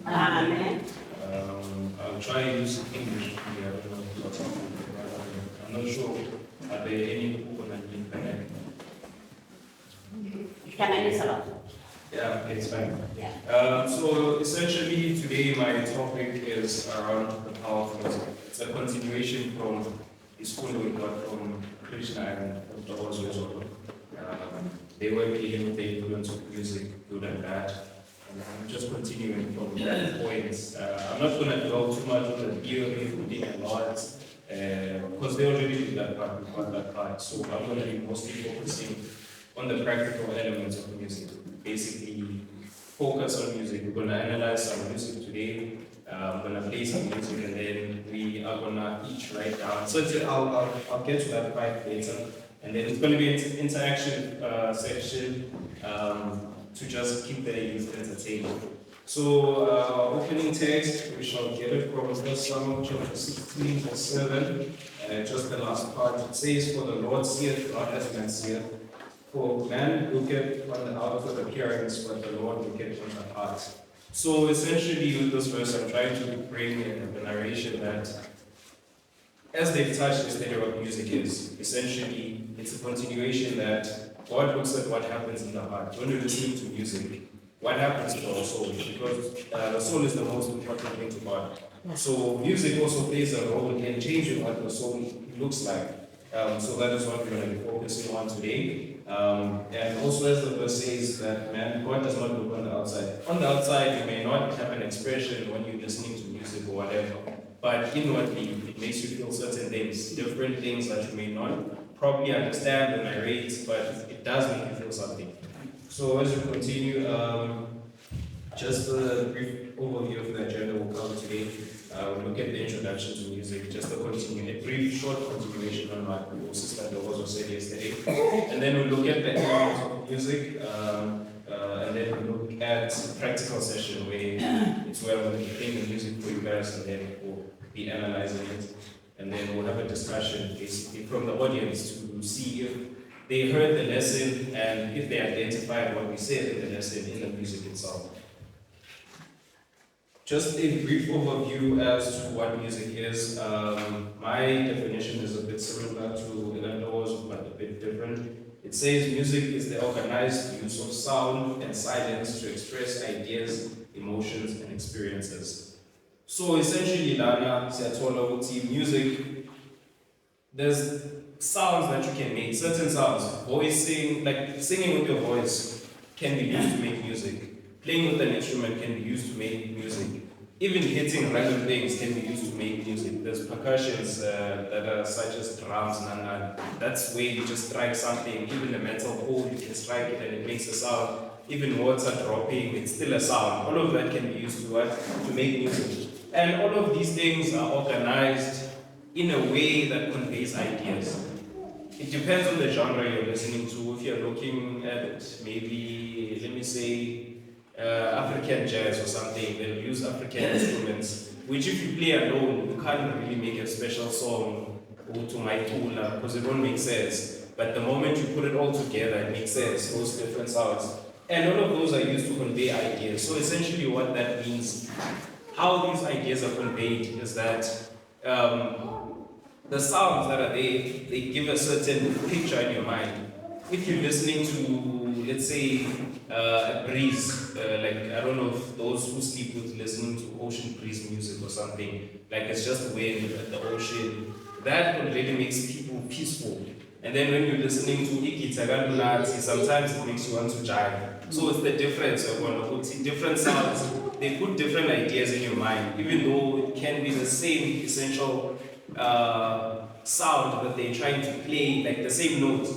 Amen. I'll try to use English here. I'm not sure. Are there any people that can connect? Can I use a lot? Yeah, okay, it's fine. Yeah. So essentially today my topic is around the power of music. It's a continuation from the school we got from Krishna and Dr. Ozo. They were dealing with the influence of music, good and bad. And I'm just continuing from that point. I'm not going to dwell too much on the theory, we did a lot, because they already did that part, we got that part. So I'm going to be mostly focusing on the practical elements of music. Basically, focus on music. We're going to analyze some music today. I'm going to play some music and then we are going to each write down. So I'll get to that part later. And then it's going to be an interaction section to just keep the youth entertained. So, opening text, we shall get it from 1 Samuel chapter 16, verse 7. Just the last part. It says, "For the Lord seeth not as man seeth. For man looketh on the outward appearance, but the Lord looketh on the heart." So, essentially, with this verse, I'm trying to bring in the narration that as they've touched yesterday what music is, essentially it's a continuation that God looks at what happens in the heart. When you're listening to music, what happens to our soul? Because the soul is the most important thing to God. So music also plays a role in changing what the soul looks like. So that is what we're going to be focusing on today. And also as the verse says that God does not look on the outside. On the outside you may not have an expression when you're listening to music or whatever. But inwardly, it makes you feel certain things, different things that you may not probably understand or narrate, but it does make you feel something. So as we continue, just a brief overview of the agenda we'll cover today. We'll look at the introduction to music, just a brief, short continuation on what Sister also said yesterday. And then we'll look at the elements of music, and then we'll look at practical session where it's where we'll be playing the music for you guys and then we'll be analyzing it. And then we'll have a discussion basically from the audience to see if they heard the lesson and if they identified what we said in the lesson in the music itself. Just a brief overview as to what music is. My definition is a bit similar to Elando's, but a bit different. It says music is the organized use of sound and silence to express ideas, emotions, and experiences. So essentially, Lana, Siatola, music, there's sounds that you can make, certain sounds. Voicing, like singing with your voice, can be used to make music. Playing with an instrument can be used to make music. Even hitting random things can be used to make music. There's percussions that are such as drums, and that's where you just strike something. Even a metal pole, you can strike it and it makes a sound. Even water dropping, it's still a sound. All of that can be used to make music. And all of these things are organized in a way that conveys ideas. It depends on the genre you're listening to. If you're looking at maybe, let me say, African jazz or something, they'll use African instruments, which if you play alone, you can't really make a special song to my tula because it won't make sense. But the moment you put it all together, it makes sense, those different sounds. And all of those are used to convey ideas. So essentially what that means, how these ideas are conveyed is that the sounds that are there, they give a certain picture in your mind. If you're listening to, let's say, a breeze, like I don't know if those who sleep with listening to ocean breeze music or something, like it's just wind at the ocean, that already makes people peaceful. And then when you're listening to Iki Taganulati, sometimes it makes you want to jive. So it's the difference of different sounds, they put different ideas in your mind, even though it can be the same essential sound that they're trying to play, like the same note.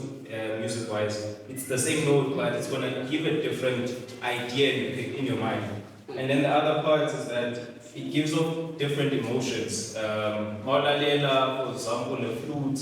Music-wise, it's the same note, but it's gonna give a different idea in your mind. And then the other part is that it gives off different emotions. Maulalela, for example, a flute,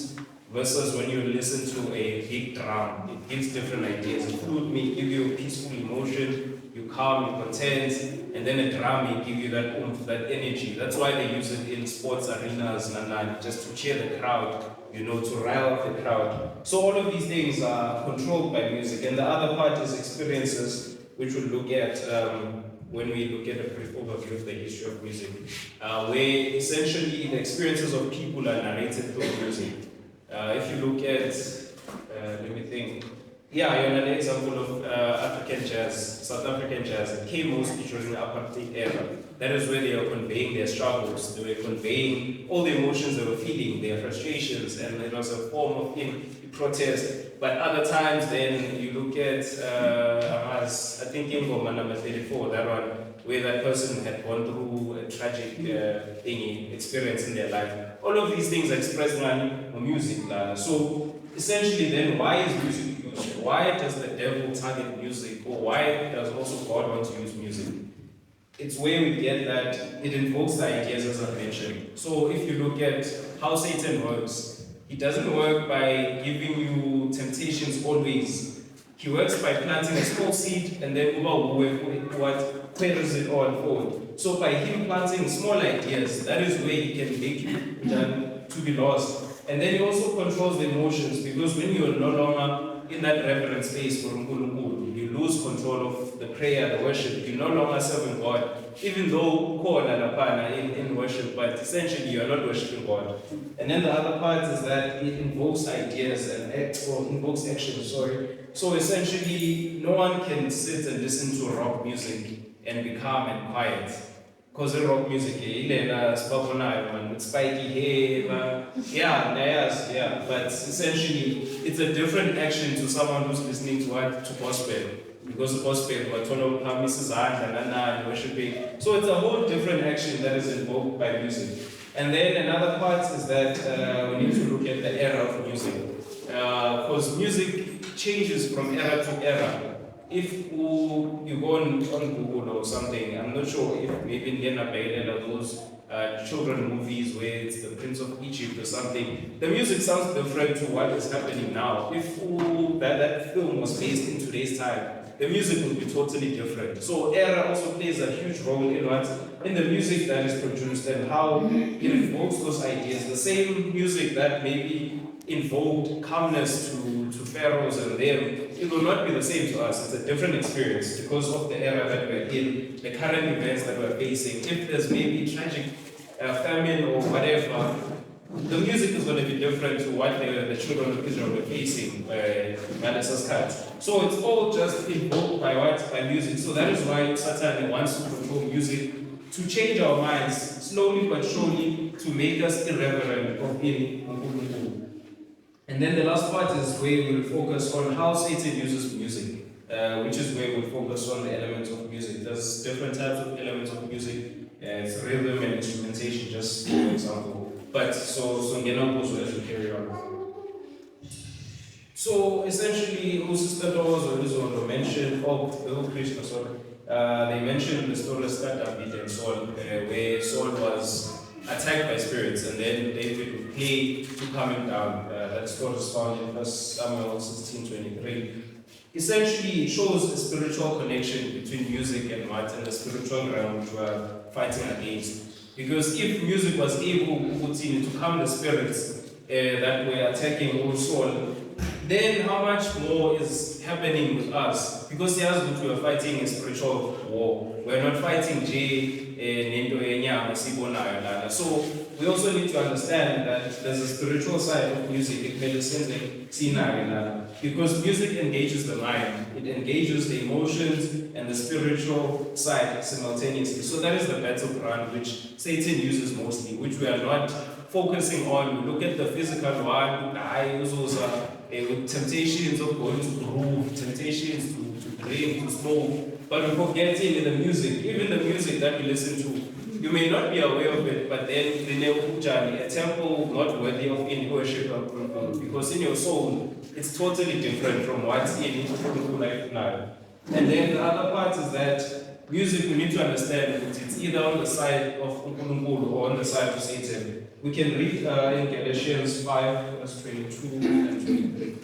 versus when you listen to a big drum, it gives different ideas. A flute may give you a peaceful emotion, you calm, you content, and then a drum may give you that oomph, that energy. That's why they use it in sports arenas, just to cheer the crowd. To rile up the crowd. So all of these things are controlled by music. And the other part is experiences, which we'll look at when we look at a brief overview of the history of music, where essentially the experiences of people are narrated through music. If you look at, let me think, yeah, you know, an example of African jazz, South African jazz, it came mostly during the apartheid era. That is where they were conveying their struggles, they were conveying all the emotions they were feeling, their frustrations, and it was a form of protest. But other times, then you look at, I think in Ngoma number 34, that one, where that person had gone through a tragic experience in their life. All of these things are expressed in music. So essentially, then, why is music used? Why does the devil target music? Or why does also God want to use music? It's where we get that it invokes the ideas, as I mentioned. So if you look at how Satan works, he doesn't work by giving you temptations always. He works by planting a small seed and then what queries it all forward. So by him planting small ideas, that is where he can make you to be lost. And then he also controls the emotions, because when you're no longer in that reverent space for Nkulunkulu, you lose control of the prayer, the worship. You're no longer serving God, even though in worship, but essentially you are not worshiping God. And then the other part is that it invokes ideas and invokes action, So essentially, no one can sit and listen to rock music and be calm and quiet. Because the rock music, it's spiky hair, but essentially it's a different action to someone who's listening to gospel. Because the gospel, worshiping. So it's a whole different action that is invoked by music. And then another part is that we need to look at the era of music. Because music changes from era to era. If you go on Google or something, I'm not sure if maybe Ndena Bayela, those children movies where it's the Prince of Egypt or something, the music sounds different to what is happening now. If that film was based in today's time, the music would be totally different. So era also plays a huge role in the music that is produced and how it invokes those ideas. The same music that maybe invoked calmness to pharaohs and them, it will not be the same to us. It's a different experience because of the era that we're in, the current events that we're facing. If there's maybe tragic famine or whatever, the music is going to be different to what the children of Israel were facing by Manasseh's cut. So it's all just invoked by music. So that is why Satan wants to control music, to change our minds slowly but surely, to make us irreverent of in Nkulunkulu. And then the last part is where we'll focus on how Satan uses music, which is where we'll focus on the elements of music. There's different types of elements of music. It's rhythm and instrumentation, just for example. But so Ngenapozo as we carry on. So essentially, Sister Doors or Lizondo mentioned, Bill Krishna, they mentioned the story of David and Saul, where Saul was attacked by spirits, and then David would pray to calm him down. That story is found in 1 Samuel 16:23. Essentially, it shows a spiritual connection between music and the spiritual realm which we are fighting against. Because if music was able to calm the spirits that were attacking old Saul, then how much more is happening with us? Because we are fighting a spiritual war. We're not fighting so we also need to understand that there's a spiritual side of music, because music engages the mind, it engages the emotions and the spiritual side simultaneously. So that is the battleground which Satan uses mostly, which we are not focusing on. We look at the physical one, with temptations of going to groove, temptations to drink, to smoke, but we're forgetting in the music, even the music that we listen to. You may not be aware of it, but then a temple not worthy of any worship, because in your soul, it's totally different from what's in life now. And then the other part is that music, we need to understand that it's either on the side of Nkulunkulu or on the side of Satan. We can read in Galatians 5, verse 22 and 23.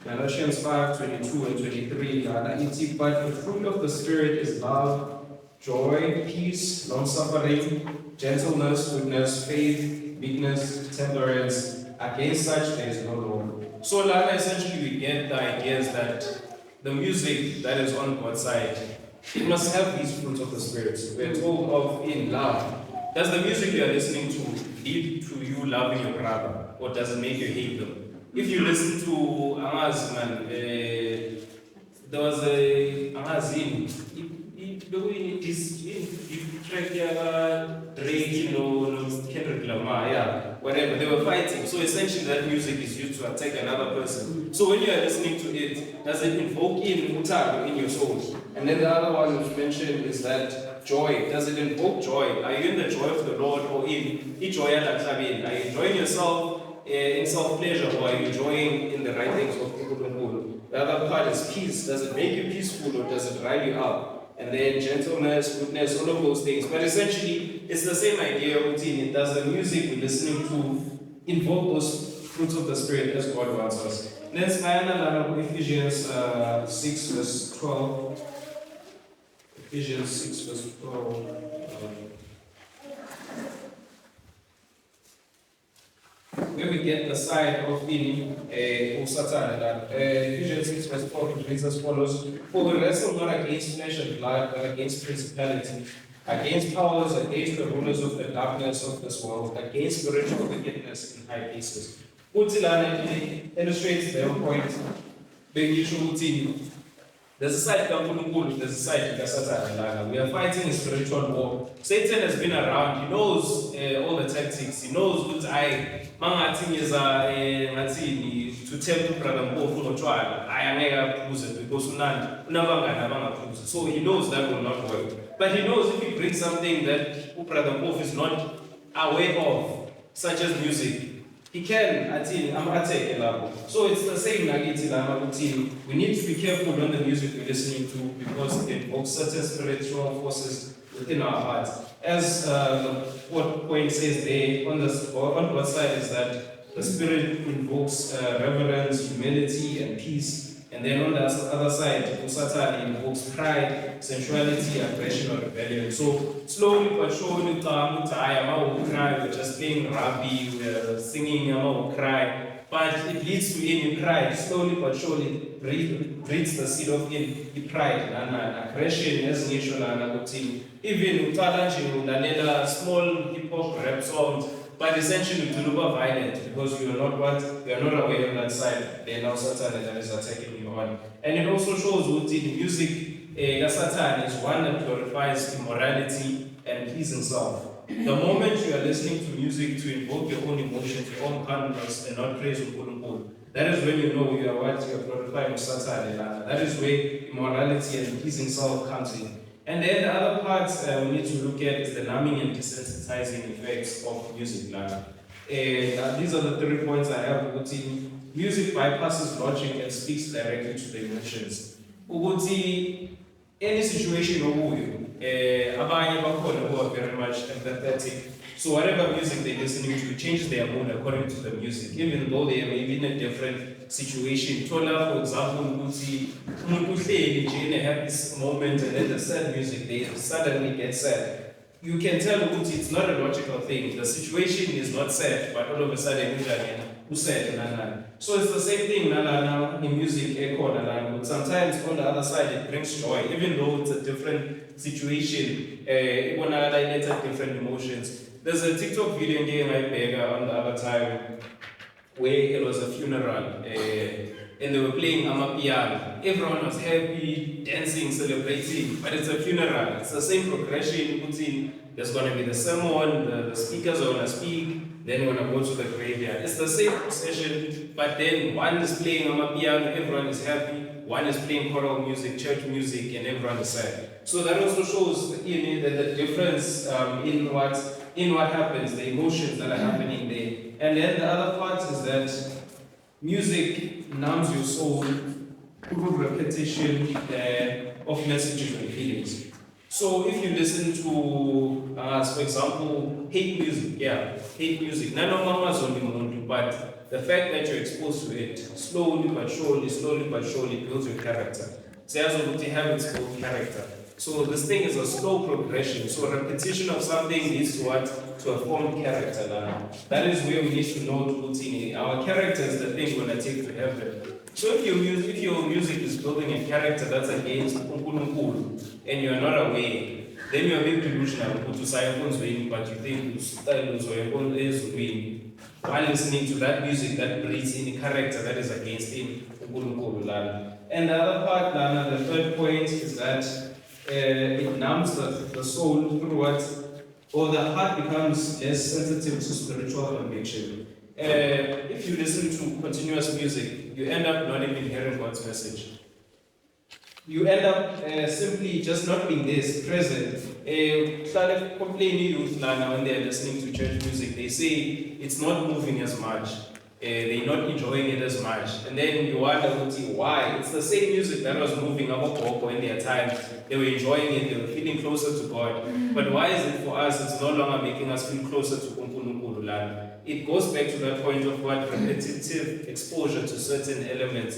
Galatians 5, 22 and 23. But the fruit of the Spirit is love, joy, peace, long-suffering, gentleness, goodness, faith, meekness, temperance. Against such there is no law. So, Lana, essentially we get the ideas that the music that is on God's side, it must have these fruits of the Spirit. We're told of in love. Does the music you are listening to lead to you loving your brother, or does it make you hate them? If you listen to Amaz, man, there was a Amazin. Drake, Kendrick Lamar, yeah, whatever. They were fighting. So essentially, that music is used to attack another person. So when you are listening to it, does it invoke in utaro in your soul? And then the other one which mentioned is that joy. Does it invoke joy? Are you in the joy of the Lord, or in joy at Are you enjoying yourself in self-pleasure, or are you enjoying in the right things of people? The other part is peace. Does it make you peaceful, or does it rile you up? And then gentleness, goodness, all of those things. But essentially, it's the same idea of routine. Does the music we're listening to invoke those fruits of the Spirit as God wants us? Let's find Ephesians 6 verse 12. Ephesians 6 verse 12. Where we get the side of in Satan. Ephesians 6 verse 12, it reads as follows: For we wrestle not against flesh and blood, but against principalities, against powers, against the rulers of the darkness of this world, against spiritual wickedness in high places. Utilana illustrates their point. There's a side of there's a side of Satan. We are fighting a spiritual war. Satan has been around. He knows all the tactics. He knows what Mangating is to tell brother I am because so he knows that will not work. But he knows if he brings something that brother is not aware of, such as music, he can so it's the same. We need to be careful on the music we're listening to, because it invokes certain spiritual forces within our hearts. As what point says there on what side is that the Spirit invokes reverence, humility, and peace. And then on the other side, Satan invokes pride, sensuality, aggression, or rebellion. So slowly but surely, we're just playing rabbi, we're singing, cry. But it leads to in pride. Slowly but surely breeds the seed of in pride. Aggression, as even small hip hop rap songs, but essentially to look violent, because you are not aware of that side. Then now Satan that is attacking you on. And it also shows what the music Satan is one that glorifies immorality and pleasing self. The moment you are listening to music to invoke your own emotions, your own conduct, and not praise God, that is when you know you are glorifying Satan. That is where immorality and pleasing self comes in. And then the other parts we need to look at is the numbing and desensitizing effects of music. These are the 3 points I have. Music bypasses logic and speaks directly to the emotions. Any situation abanye bakhona who are very much empathetic. So whatever music they're listening to changes their mood according to the music, even though they may be in a different situation. Tola, for example, in a happy moment, and then the sad music, they suddenly get sad. You can tell it's not a logical thing. The situation is not sad, but all of a sudden, who said so it's the same thing in music. But sometimes on the other side it brings joy, even though it's a different situation. Different emotions. There's a TikTok video game I made on the other time where it was a funeral and they were playing Amapiano. Everyone was happy, dancing, celebrating, but it's a funeral. It's the same progression. There's going to be the sermon, the speakers are going to speak, then we're going to go to the graveyard. It's the same procession, but then one is playing Amapiano, everyone is happy. One is playing choral music, church music, and everyone is sad. So that also shows the difference in what happens, the emotions that are happening there. And then the other part is that music numbs your soul through repetition of messages and feelings. So if you listen to, for example, hate music, hate music. None of mamas only want, but the fact that you're exposed to it slowly but surely builds your character. So as of habits build character. So this thing is a slow progression. So repetition of something leads to what? To a formed character. That is where we need to know to put in. Our character is the thing we're going to take to heaven. So if your music is building a character that's against uNkulunkulu and you're not aware, then you're a bit delusional, but you think while listening to that music that breeds in a character that is against him. And the other part, Lana, the third point is that it numbs the soul through what, or the heart becomes less sensitive to spiritual conviction. If you listen to continuous music, you end up not even hearing God's message. You end up simply just not being this present. Complaining youth now when they're listening to church music, they say it's not moving as much. They're not enjoying it as much. And then you wonder why. It's the same music that was moving up in their time. They were enjoying it, they were feeling closer to God. But why is it for us, it's no longer making us feel closer to uNkulunkulu? It goes back to that point of what repetitive exposure to certain elements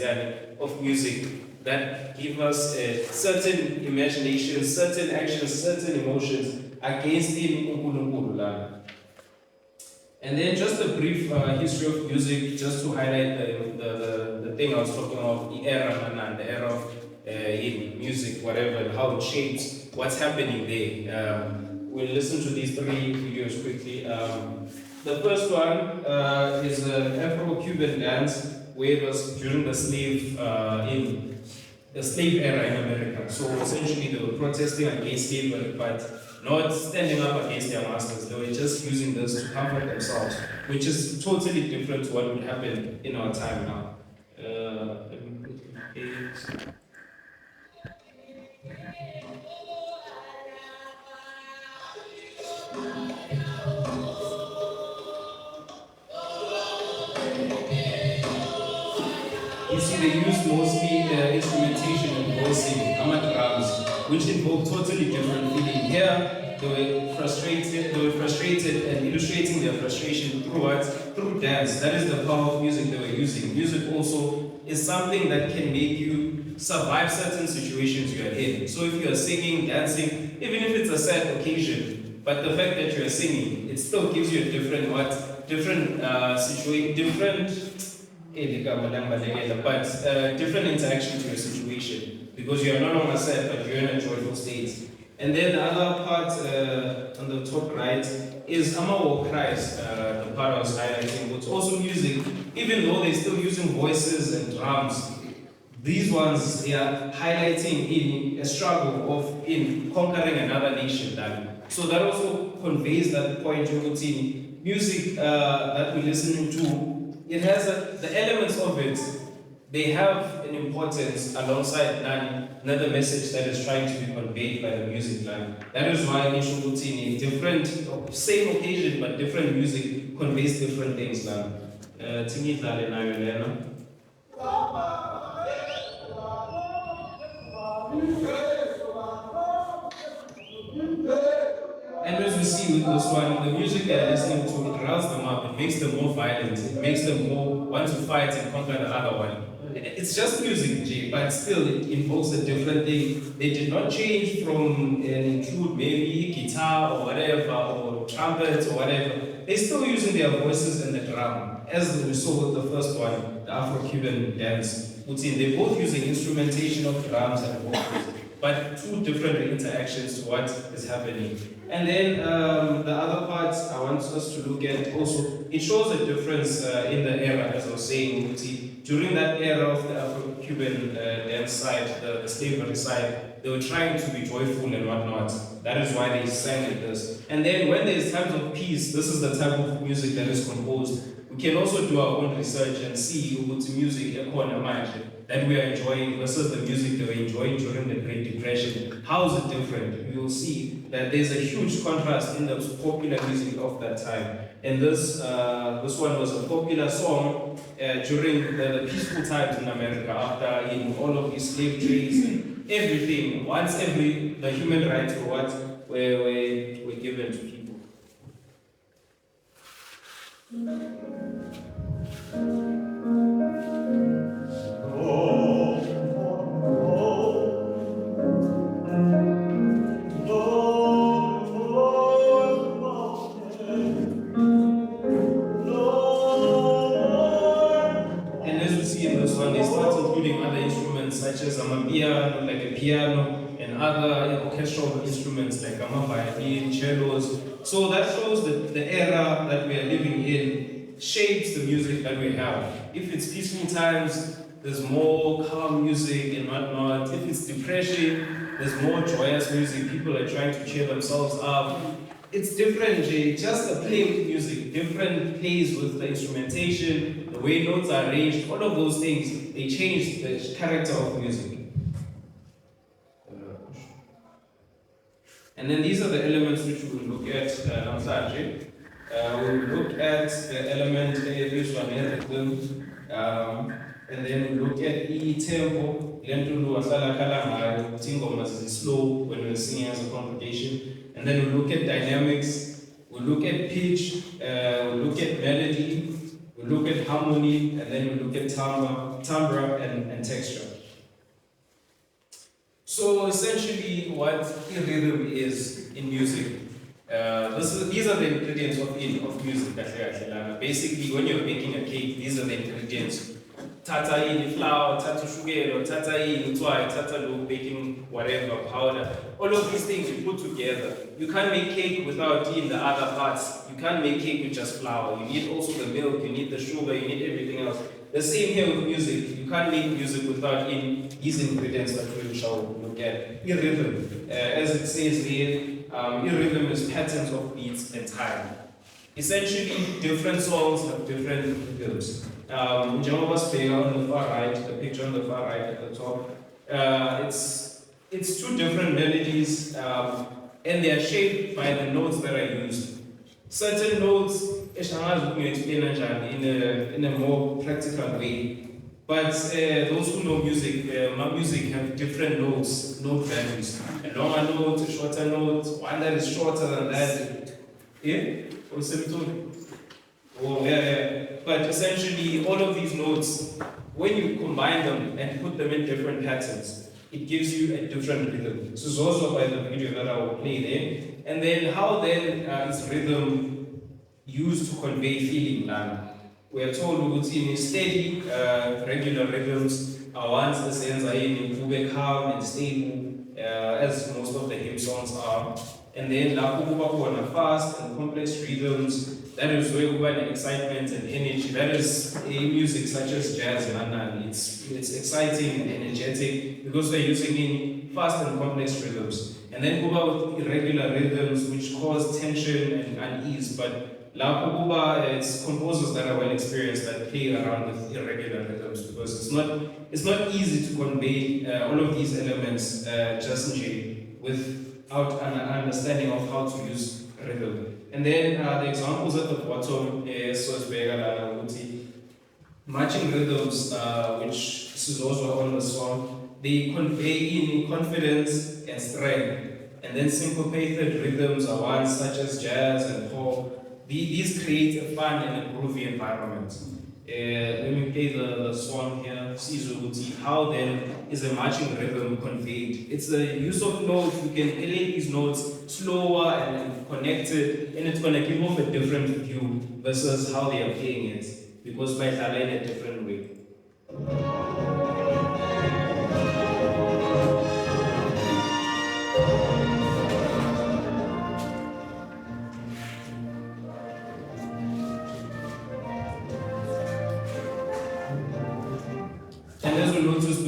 of music that give us certain imaginations, certain actions, certain emotions against uNkulunkulu. And then just a brief history of music, just to highlight the thing I was talking about, the era of in music, whatever, and how it shapes what's happening there. We'll listen to these three videos quickly. The first one is an Afro-Cuban dance, where it was during the slave era in America. So essentially they were protesting against slavery, but not standing up against their masters. They were just using this to comfort themselves, which is totally different to what would happen in our time now. Let me quickly page. You see, they use mostly instrumentation and voicing, drums, which involve totally different feeling. Here, they were frustrated and illustrating their frustration through what? Through dance. That is the power of music they were using. Music also is something that can make you survive certain situations you are in. So if you are singing, dancing, even if it's a sad occasion, but the fact that you are singing, it still gives you a different different interaction to your situation, because you are no longer sad, but you're in a joyful state. And then the other part on the top right is War Cries, the part I was highlighting, but also music, even though they're still using voices and drums, these ones, they are highlighting in a struggle in conquering another nation. So that also conveys that point of music that we're listening to. It has the elements of it, they have an importance alongside another message that is trying to be conveyed by the music line. That is why Nishubutini, different, same occasion, but different music conveys different things. And as we see with this one, the music they're listening to, it rounds them up, it makes them more violent, it makes them more want to fight and conquer the other one. It's just music, G, but still it invokes a different thing. They did not change from and include maybe guitar or whatever, or trumpets or whatever. They're still using their voices and the drum, as we saw with the first one, the Afro-Cuban dance. They're both using instrumentation of drums and vocals, but two different interactions to what is happening. And then the other part I want us to look at also, it shows a difference in the era, as I was saying. During that era of the Afro-Cuban dance side, the slavery side, they were trying to be joyful and whatnot. That is why they sang like this. And then when there's times of peace, this is the type of music that is composed. We can also do our own research and see what music that we are enjoying versus the music they were enjoying during the Great Depression. How is it different? You will see that there's a huge contrast in the popular music of that time. And this one was a popular song during the peaceful times in America, after all of these slave trades and everything. Once the human rights were given to people. And as we see in this one, they start like piano and other orchestral instruments like violin, cellos. So that shows that the era that we are living in shapes the music that we have. If it's peaceful times, there's more calm music and whatnot. If it's depression, there's more joyous music. People are trying to cheer themselves up. It's different, Jay. Just a play with music, different plays with the instrumentation, the way notes are arranged, all of those things, they change the character of music. And then these are the elements which we will look at on Saturday. We will look at the element rhythm, and then we look at tempo, slow when we're singing as a congregation. And then we'll look at dynamics, we'll look at pitch, we'll look at melody, we'll look at harmony, and then we'll look at timbre and texture. So essentially what rhythm is in music, these are the ingredients of music. Basically, when you're making a cake, these are the ingredients. Tata in flour, tata sugar, tata in twine, tata baking whatever, powder. All of these things you put together. You can't make cake without in the other parts. You can't make cake with just flour. You need also the milk, you need the sugar, you need everything else. The same here with music. You can't make music without these ingredients that we shall look at. Rhythm, as it says here, rhythm is patterns of beats and time. Essentially, different songs have different rhythms. Jehovah's Prayer on the far right, the picture on the far right at the top, it's two different melodies, and they are shaped by the notes that are used. Certain notes, in a more practical way, but those who know music, my music have different notes, note values. A longer note, a shorter note, one that is shorter than that. Yeah? Oh, yeah. But essentially, all of these notes, when you combine them and put them in different patterns, it gives you a different rhythm. So it's also by the video that I will play there. And then how then is rhythm used to convey feeling? We are told in steady, regular rhythms are ones that sense are calm and stable, as most of the hymn songs are. And then fast and complex rhythms. That is where we have excitement and energy. That is a music such as jazz, it's exciting and energetic because we're using in fast and complex rhythms. And then go with irregular rhythms which cause tension and unease. But it's composers that are well experienced that play around with irregular rhythms because it's not easy to convey all of these elements just without an understanding of how to use rhythm. And then the examples at the bottom is matching rhythms, which is also on the song. They convey in confidence and strength. And then syncopated rhythms are ones such as jazz and pop. These create a fun and a groovy environment. Let me play the song here. How then is a matching rhythm conveyed? It's the use of notes. You can play these notes slower and connected, and it's going to give off a different view versus how they are playing it, because by in a different way.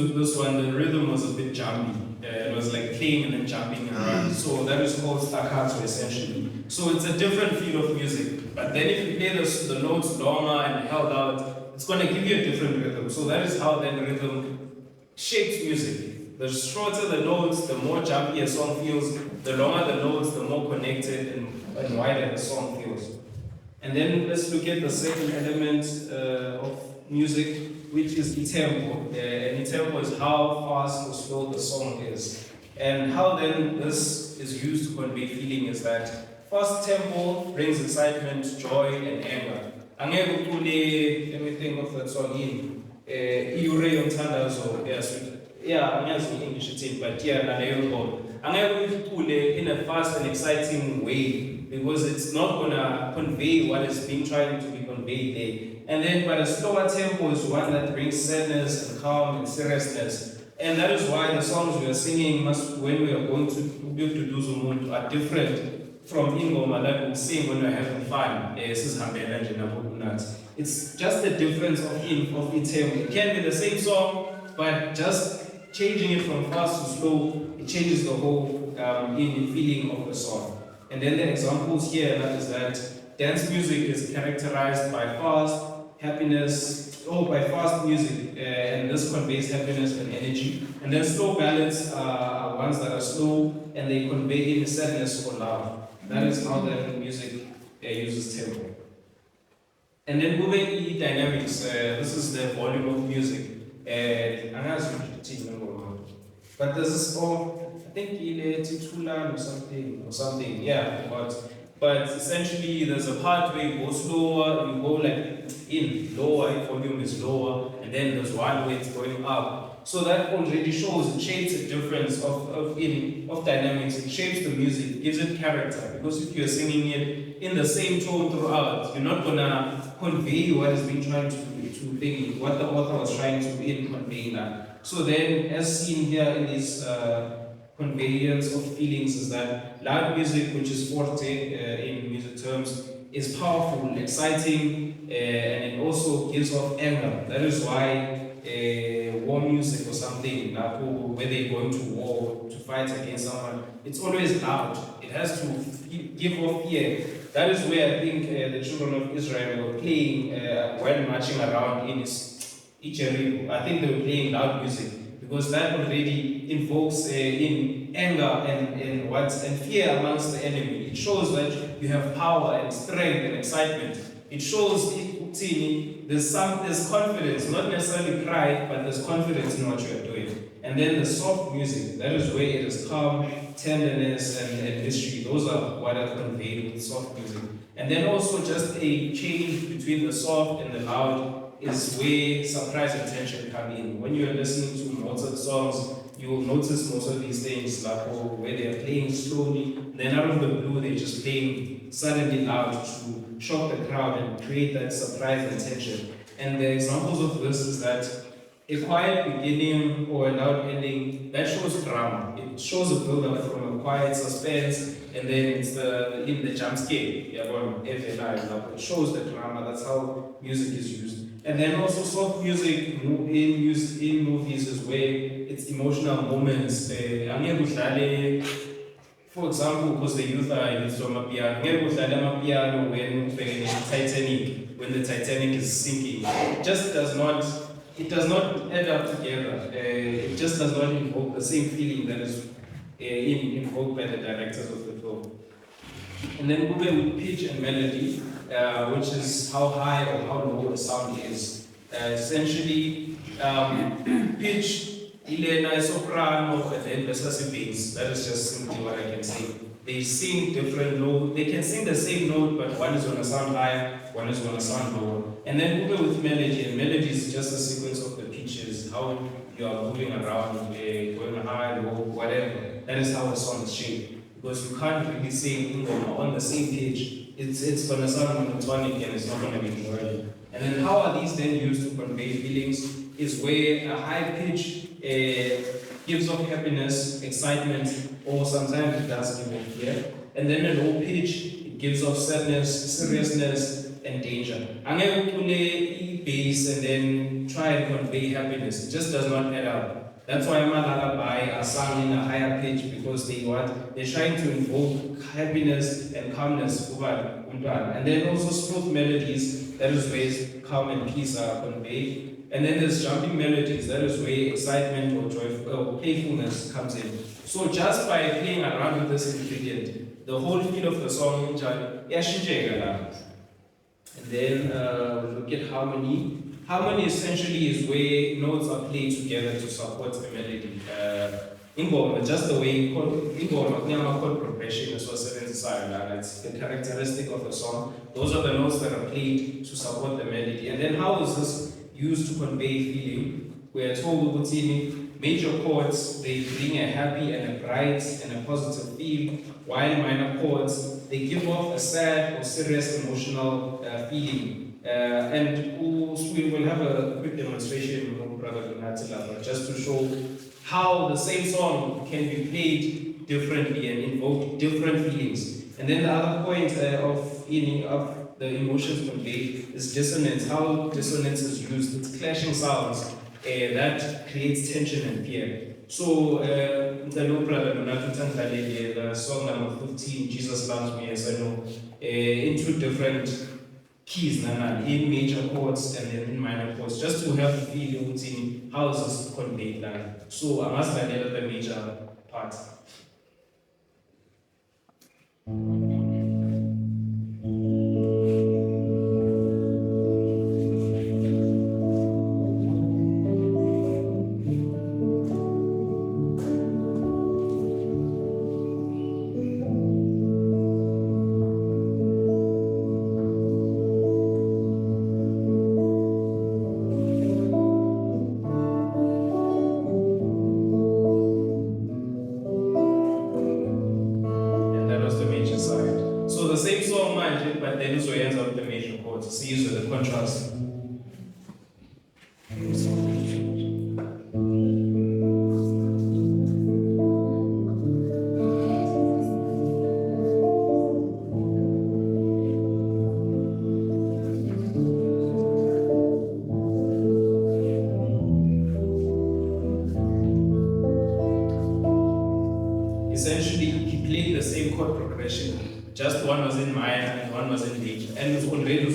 With this one, the rhythm was a bit jumpy. It was like playing and then jumping around. So that is called staccato essentially. So it's a different feel of music. But then if you play the notes longer and held out, it's going to give you a different rhythm. So that is how then rhythm shapes music. The shorter the notes, the more jumpy a song feels. The longer the notes, the more connected and wider the song feels. And then let's look at the second element of music, which is the tempo. And the tempo is how fast or slow the song is. And how then this is used to convey feeling is that fast tempo brings excitement, joy, and anger. Let me think of that song in Iure Yomtandazo. I'm using English, but in a fast and exciting way, because it's not going to convey what is being trying to be conveyed there. And then, but a slower tempo is one that brings sadness and calm and seriousness. And that is why the songs we are singing when we are going to do Zumuntu are different from ingoma that we sing when we're having fun. It's just the difference of item. It can be the same song, but just changing it from fast to slow, it changes the whole feeling of the song. And then the examples here is that dance music is characterized by fast music, and this conveys happiness and energy. And then slow ballads are ones that are slow and they convey sadness or love. That is how the music uses tempo. And then moving dynamics, this is the volume of music. But there's this, I think Titulan or something, yeah. But essentially there's a part where you go slower, you go like in lower, volume is lower, and then there's one where it's going up. So that already shows, it shapes a difference of dynamics, it shapes the music, it gives it character. Because if you're singing it in the same tone throughout, you're not gonna convey what has been trying to think, what the author was trying to convey that. So then, as seen here in this conveyance of feelings, is that loud music, which is forte in music terms, is powerful, exciting, and it also gives off anger. That is why war music or something, like where they're going to war to fight against someone, it's always loud. It has to give off fear. That is where I think the children of Israel were playing while marching around in Jericho. I think they were playing loud music because that already invokes in anger and fear amongst the enemy. It shows that you have power and strength and excitement. It shows there's confidence, not necessarily pride, but there's confidence in what you are doing. And then the soft music, that is where it is calm, tenderness, and mystery. Those are what are conveyed with soft music. And then also just a change between the soft and the loud is where surprise and tension come in. When you're listening to Mozart songs, you will notice most of these things, like where they are playing slowly, then out of the blue they're just playing suddenly loud to shock the crowd and create that surprise and tension. And the examples of this is that a quiet beginning or a loud ending, that shows drama. It shows a build-up from a quiet suspense, and then it's the jump scare. It shows the drama. That's how music is used. And then also soft music in movies is where it's emotional moments. For example, because the youth are used to piano when Titanic, when the Titanic is sinking, it does not add up together. It just does not invoke the same feeling that is invoked by the directors of the film. And then we go with pitch and melody, which is how high or how low the sound is. Essentially, pitch, Ilena, soprano, and then versus bass. That is just simply what I can say. They sing different notes. They can sing the same note, but one is going to sound higher, one is going to sound lower. And then we go with melody, and melody is just a sequence of the pitches, how you are moving around, going high, low, whatever. That is how the song is shaped. Because you can't really sing on the same pitch. It's going to sound monotonic and it's not going to be melodic. And then how are these then used to convey feelings is where a high pitch gives off happiness, excitement, or sometimes it does give off fear. And then a low pitch, it gives off sadness, seriousness, and danger. Angeke ucule bass and then try and convey happiness. It just does not add up. That's why Lullaby are sung in a higher pitch, because they're trying to invoke happiness and calmness. And then also smooth melodies, that is where calm and peace are conveyed. And then there's jumping melodies, that is where excitement or joy or playfulness comes in. So just by playing around with this ingredient, the whole feel of the song yashinteka. And then look at harmony. Harmony essentially is where notes are played together to support the melody. Ingoma, just the way ingoma chord progression is what's inside, it's the characteristic of the song. Those are the notes that are played to support the melody. And then how is this used to convey feeling? We are told major chords, they bring a happy and a bright and a positive feel, while minor chords, they give off a sad or serious emotional feeling. And we will have a quick demonstration with Brother Donatilla, just to show how the same song can be played differently and invoke different feelings. And then the other point of the emotions conveyed is dissonance, how dissonance is used. It's clashing sounds that creates tension and fear. So, the no brother Donato Tantalele, the song number 15, Jesus Loves Me, as I know, into different keys, in major chords and then in minor chords, just to have the feel of how is this conveyed. So, I must learn the major part. Contrast. Essentially, he played the same chord progression, just one was in minor and one was in major. And with Onredo,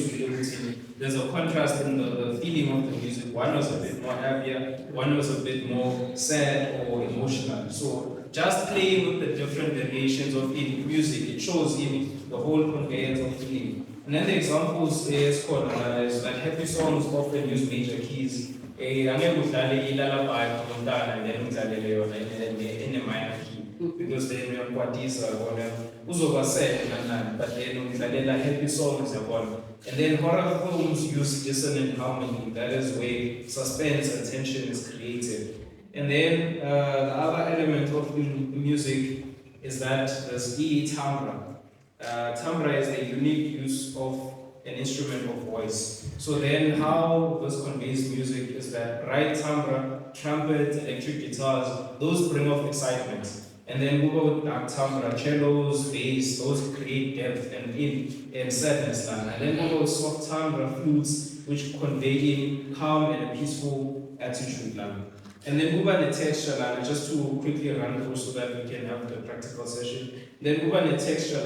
there's a contrast in the feeling of the music. One was a bit more happier, one was a bit more sad or emotional. So just playing with the different variations of music, it shows the whole conveyance of feeling. And then the examples is called is like happy songs often use major keys. And then in a minor key. Because then we have what these are uzoba sad but then happy songs are. And then horror films use dissonant harmony. That is where suspense and tension is created. And then the other element of music is that there's timbre. Timbre is a unique use of an instrument of voice. So then how this conveys music is that right timbre, trumpet, electric guitars, those bring off excitement. And then we go with dark timbre, cellos, bass, those create depth and sadness. And then we go with soft timbre, flutes, which convey calm and a peaceful attitude. And then move on the texture, just to quickly run through so that we can have the practical session. Then move on the texture.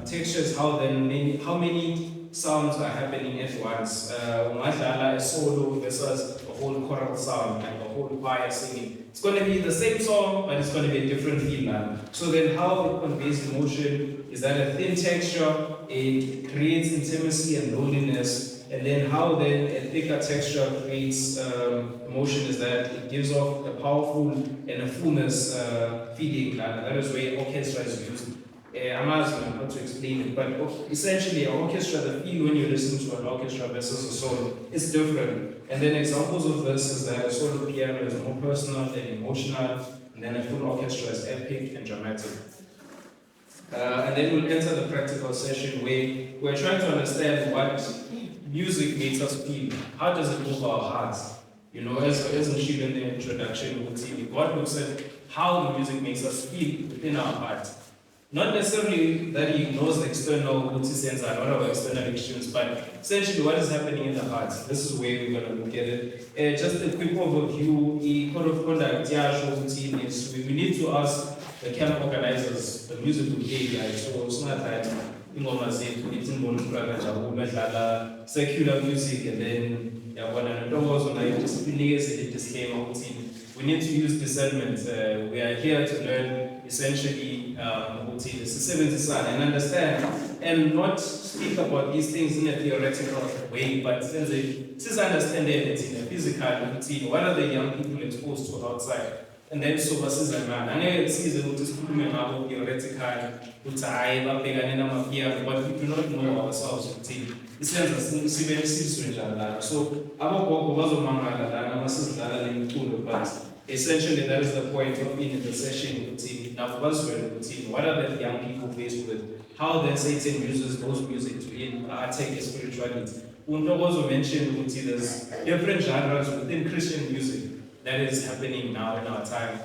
Texture is how many sounds are happening at once. A solo versus a whole choral sound, like a whole choir singing. It's going to be the same song, but it's going to be a different feel. So then how it conveys emotion is that a thin texture, it creates intimacy and loneliness. And then how then a thicker texture creates emotion is that it gives off a powerful and a fullness feeling. That is where orchestra is used. I'm asking how to explain it, but essentially an orchestra, the feel when you listen to an orchestra versus a solo is different. And then examples of this is that a solo piano is more personal and emotional, and then a full orchestra is epic and dramatic. And then we'll enter the practical session where we're trying to understand what music makes us feel. How does it move our hearts? You know, as Nshilo in the introduction, God looks at how the music makes us feel within our heart. Not necessarily that he ignores the external sense and all our external actions, but essentially what is happening in the heart. This is where we're going to look at it. Just a quick overview, the code of conduct, is we need to ask the camp organizers, the music we play, like, so it's not that secular music and then disclaimer. We need to use discernment. We are here to learn essentially and understand and not speak about these things in a theoretical way, but since understand it in a physical, what are the young people exposed to outside? And then so versus a man. And it sees what is about theoretical, but we do not know ourselves. It sends us so but essentially that is the point of being in the session. Now what are the young people faced with? How then Satan uses those music to take spirituality. We also mentioned there's different genres within Christian music. that is happening now in our time.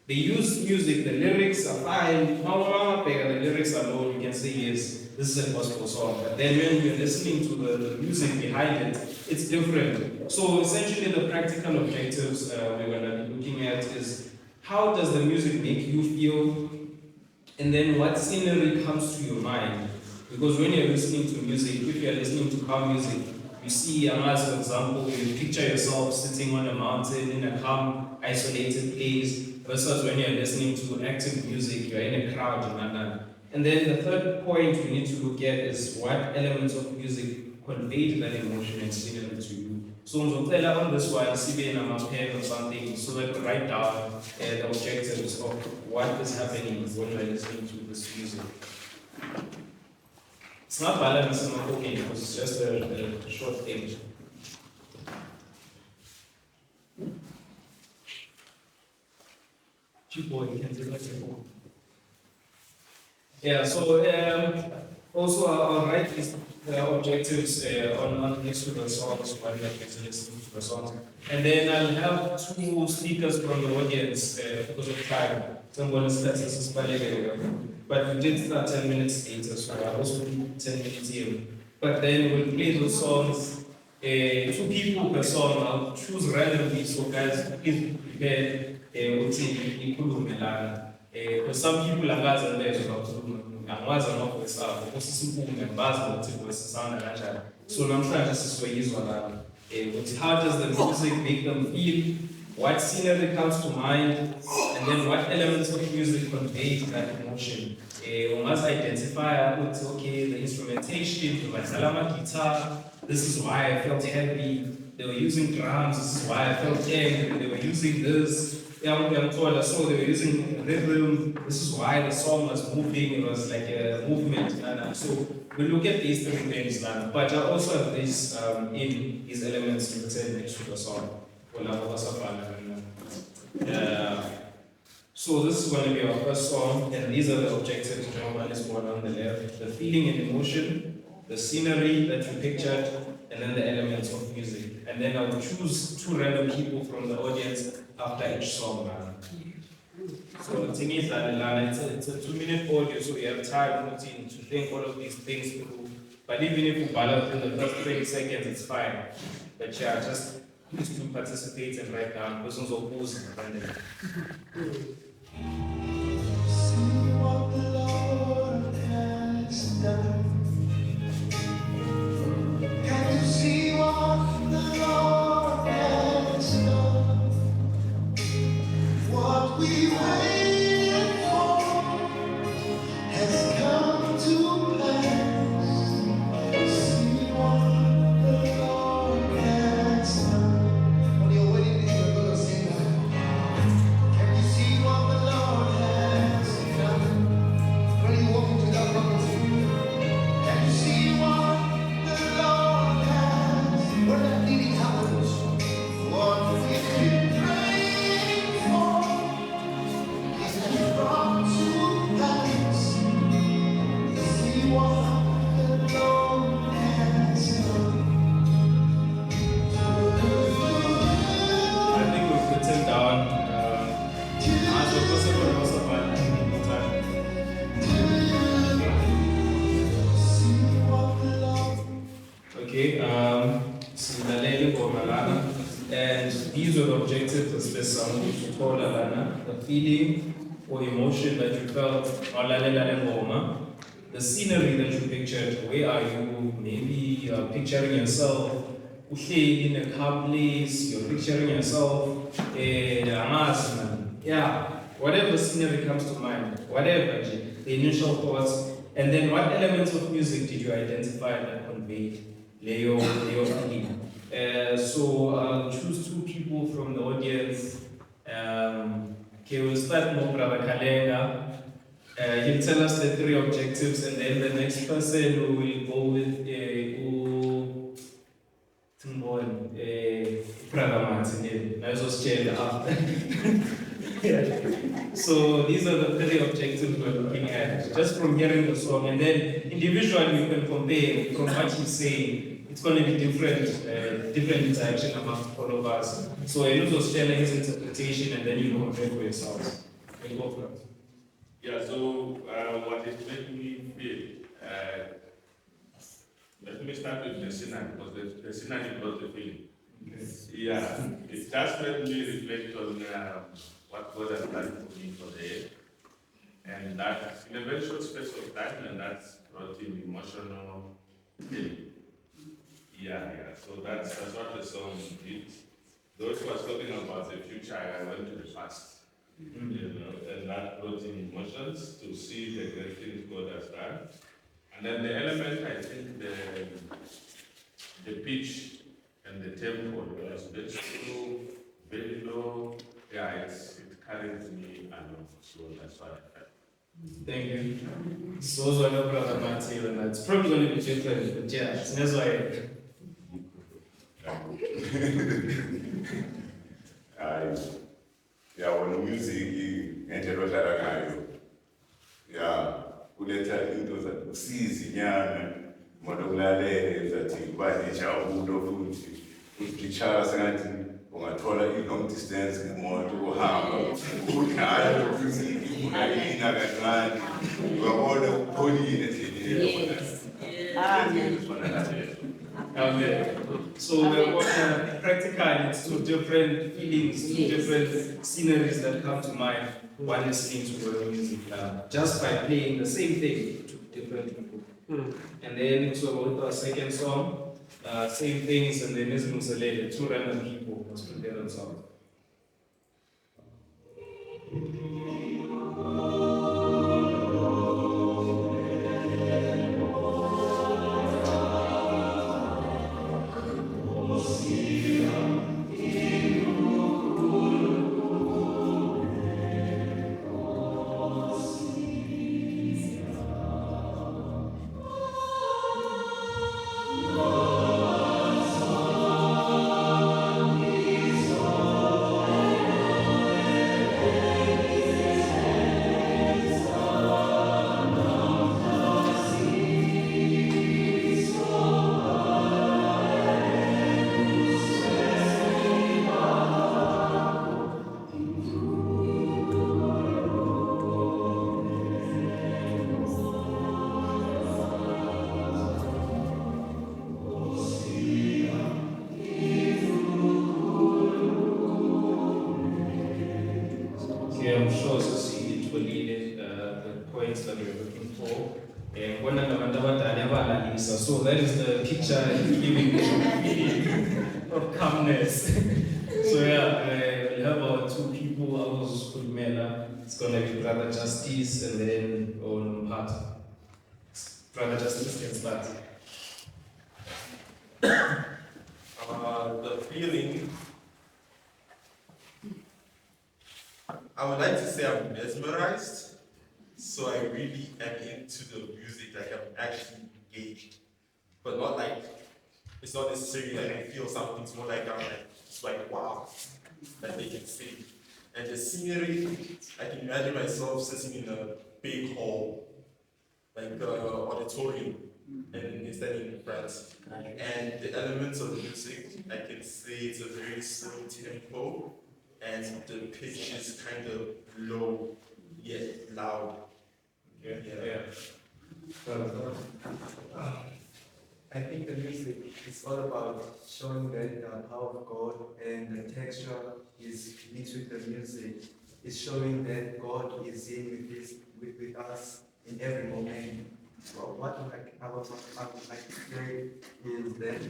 They use music, the lyrics are fine. The lyrics are low, you can say yes, this is a gospel song. But then when you're listening to the music behind it, it's different. So essentially the practical objectives we're gonna be looking at is how does the music make you feel? And then what scenery comes to your mind? Because when you're listening to music, if you're listening to calm music, you see, as for example, you picture yourself sitting on a mountain in a calm, isolated place, versus when you're listening to active music, you're in a crowd, and then the third point we need to look at is what elements of music convey that emotion and scenery to you. So on this one, CB and a pen or something, so that we write down the objectives of what is happening when we're listening to this music. It's not balance and not okay, because it's just a short thing. Boy, you can do like before. Yeah, so also I'll write these objectives on next to the songs while you're listening to the songs. And then I'll have two speakers from the audience because of time. Someone is but we did start 10 minutes later, so I'll also do 10 minutes here. But then we'll play those songs, 2 people per song. I'll choose randomly, so guys, please prepare. Because some people are guys and there's about so I'm trying to see how does the music make them feel, what scenery comes to mind, and then what elements of music convey that emotion. We must identify, okay, the instrumentation, the guitar, this is why I felt heavy, they were using drums, this is why I felt angry, they were using this. So they were using rhythm, this is why the song was moving, it was like a movement. So we look at these 3 things, but I also have these in these elements written next to the song. So this is going to be our first song, and these are the objectives. One is one on the left, the feeling and emotion, the scenery that you pictured, and then the elements of music. And then I will choose 2 random people from the audience after each song. So the thing is that it's a 2-minute audio, so you have time to think all of these things through. But even if you balance in the first 20 seconds, it's fine. But yeah, just please to participate and write down persons of who's and See what the Lord has done. Can you see what the Lord has done? What we waited for has come to pass. See what the Lord has done. When you're waiting, you're going to sing that. Can you see what the Lord has done? When you walk into that property, can you see what the Lord has? When that needing happens, what we've been praying for is brought to pass. See what the Lord has done. I think we've written down. Okay, and these are the objectives of this song, which told Alana, the feeling or emotion that you felt, the scenery that you pictured, where are you? Maybe you're picturing yourself in a calm place, you're picturing yourself, whatever scenery comes to mind, whatever, the initial thoughts, and then what elements of music did you identify that conveyed Leo feeling? So I'll choose 2 people from the audience. Okay, we'll start with Brother Kalenga. He'll tell us the 3 objectives, and then the next person will go with Brother Martin. I was chair after. So these are the 3 objectives we're looking at, just from hearing the song, and then individually we can compare from what he's saying. It's going to be different interaction among all of us. So I lose sharing his interpretation and then you know for yourselves. We'll go for it. Yeah, so what it made me feel, let me start with the synonym, because the synonym brought the feeling. Yeah, it just made me reflect on what God has done for me for the year. And that in a very short space of time, and that's brought in emotional feeling. Yeah, so that's what the song did. Those who was talking about the future, I went to the past. You know, and that brought in emotions to see the great things God has done. And then the element, I think the pitch and the tempo was very slow, very low. Yeah, it carries me along. So that's why I felt. Thank you. So also no brother Matthew and it's probably going to be different, but yeah, that's why. Yabona music ngendlela odlala ngayo kuletha into usizi nyana umuntu okulalele zathi kuba nejabulo futhi upicture sengathi ungathola i-long distance ngemoto uhamba udlala music unayina kancane uyabona upholile endleleni Okay. So we're working practically, it's two different feelings, two different sceneries that come to mind when listening to world music, just by playing the same thing to different people. And then so with our second song, same things, and then Ms. Musalele, two random people must put their own song. Okay, I'm sure Susie it will lead the points that we're looking for. So that is the picture giving the of calmness. So yeah, we'll have our two people, Amos Kulmela. It's gonna be Brother Justice and then Onum Hart. Brother Justice can start. The feeling, I would like to say I'm mesmerized, so I really am into the music, like I'm actually engaged, but not like, it's not necessarily like I feel something, it's more like I'm like, it's like wow, that they can sing. And the scenery, I can imagine myself sitting in a big hall, like an auditorium, and standing in front. And the elements of the music, I can say it's a very slow tempo, and the pitch is kind of low yet loud. Yeah. I think the music is all about showing that the power of God, and the texture is mixed with the music. It's showing that God is in with us in every moment. So what I would like to say is that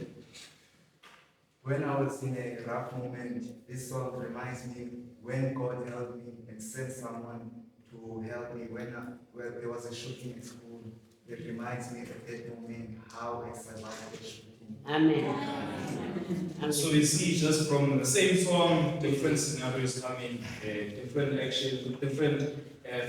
when I was in a rough moment, this song reminds me when God helped me and sent someone to help me when there was a shooting at school. It reminds me at that moment how I survived the shooting. Amen. So we see just from the same song, different scenarios coming, different actions, different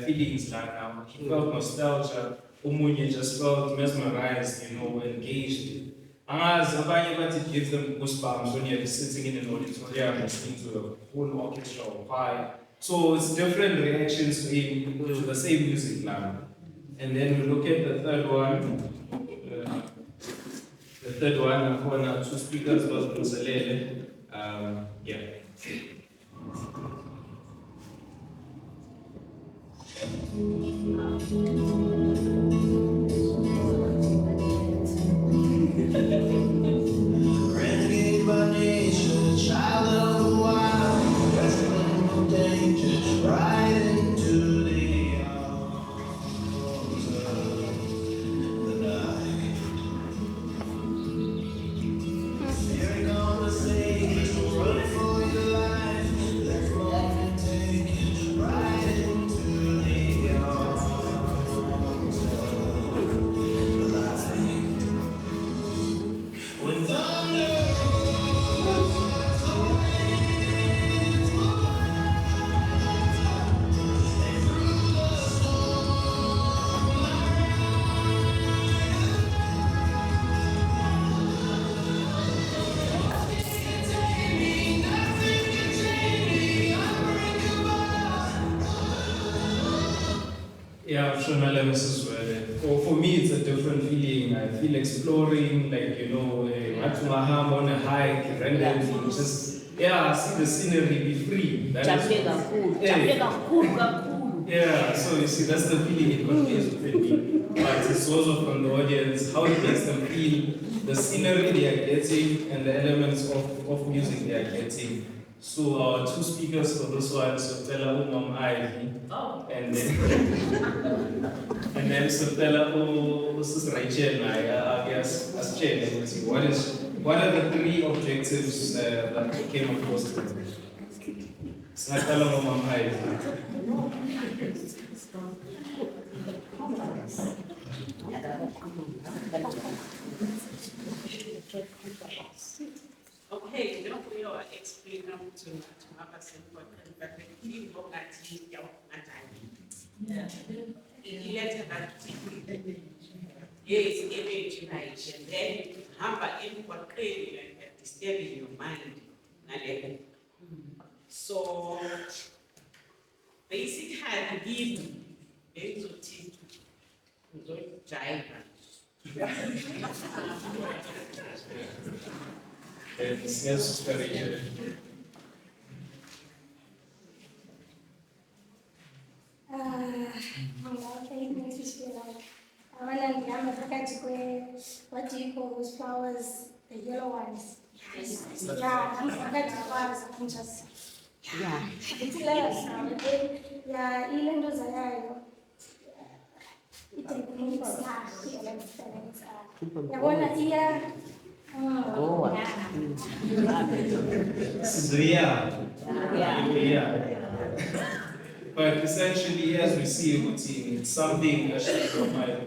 feelings like now. He felt nostalgia, Umunye just felt mesmerized, engaged. Abanye bathi it gives them goosebumps when you're sitting in an auditorium listening to a whole orchestra or choir. So it's different reactions to the same music now. And then we look at the third one. The third one, two speakers was Musalele. Yeah. Renegade by nature, child of the wild, wrestling with danger, right into the arms of the night. Fearing conversations, running for your life, let's love and take it right into the arms of the light. When thunder Yeah, I'm sure Nalemis as well. For me, it's a different feeling. I feel exploring, like, Matumaham on a hike, randomly, just, see the scenery, be free. That is- Yeah, so you see, that's the feeling it conveys within me. But it's also from the audience, how it makes them feel, the scenery they are getting, and the elements of music they are getting. So our two speakers for this one, Sotela Umam Ivy, and then Sotela Mrs. Rachel, I guess, as chair, what are the three objectives that came across to them? Sotela Umam Ivy. Okay, ndio kuyo explain to hapa sasa but the key of that is ya natani. Ileta that yes, image night and then hamba in what clearly and disturbing your mind nale. So basically give into to jive. It's necessary. It makes me feel like when I'm phakathi what do you call those flowers, the yellow ones? Yeah, I'm phakathi flowers. I'm just it's hilarious now. Yeah, ile ndo zayayo. It takes yabona iya. So yeah. But essentially, as we see routine, it's something actually from my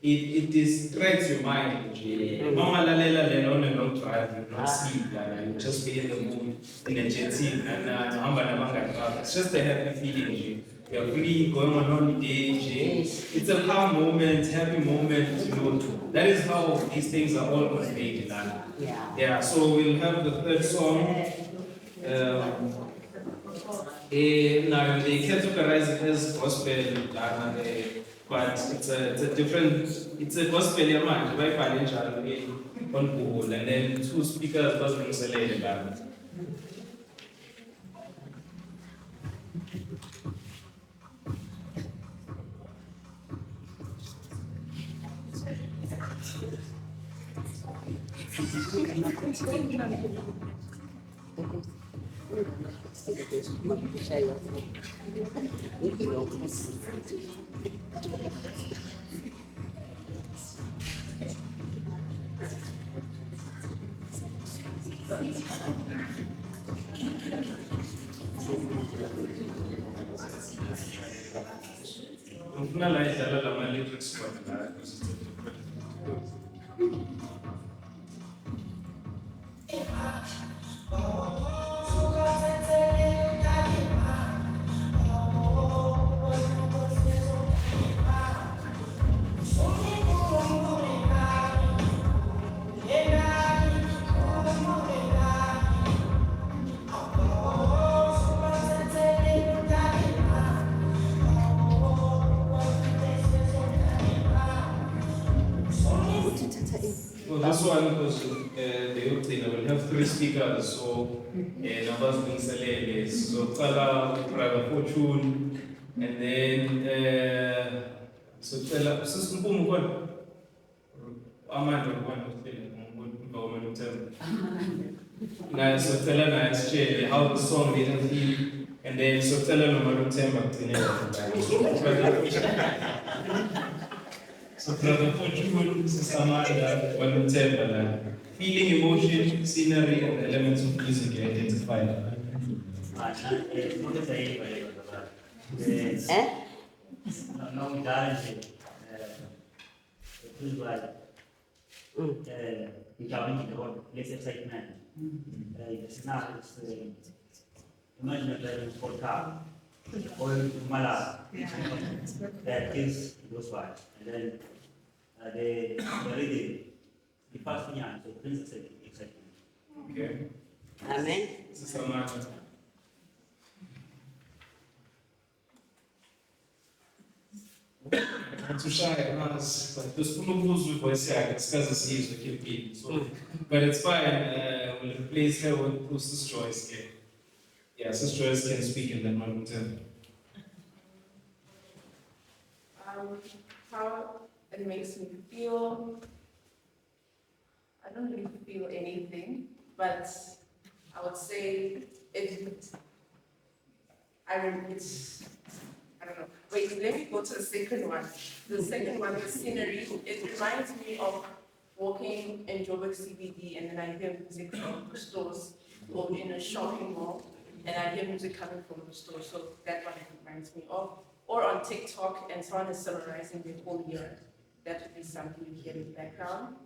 it distracts your mind. Mama lalela lelona no drive, you don't sleep, you just be in the mood, energetic, and it's just a happy feeling. You're free, going on holiday. It's a calm moment, happy moment, That is how these things are all conveyed. Yeah, so we'll have the third song. Now they categorize it as gospel, but it's a gospel man, very financial on Google, and then two speakers was being selected. Ufuna la idlala lama lyrics kwathi Well, this one, because the will have 3 speakers, so numbers being selected. So Kala, Brother Fortune, and then so Kala, Susumbu Mukon, Amanda Government so Kala nice chair, how the song made him feel, and then so Kala no Madam Temba So Brother Fortune, Sister Amanda, Madam Temba. Feeling, emotion, scenery, and the elements of music you identified. Imagine a driving sport car or Mala that kills those vibes. And then the rhythm. The first thing I so Prince is excitement. Okay. Amen. Sister Amanda. I'm too shy, but the spoon of those with voice, I can discuss the scenes with your people. So, but it's fine. We'll replace her with Sister Joyce. Okay. Yeah, Sister Joyce can speak in that moment. How it makes me feel. I don't really feel anything, but I would say it's, I don't know. Wait, let me go to the second one. The second one, the scenery, it reminds me of walking in Joburg CBD and then I hear music from the stores or in a shopping mall and I hear music coming from the store. So that one it reminds me of. Or on TikTok and someone is summarizing the whole year. That would be something you hear in the background.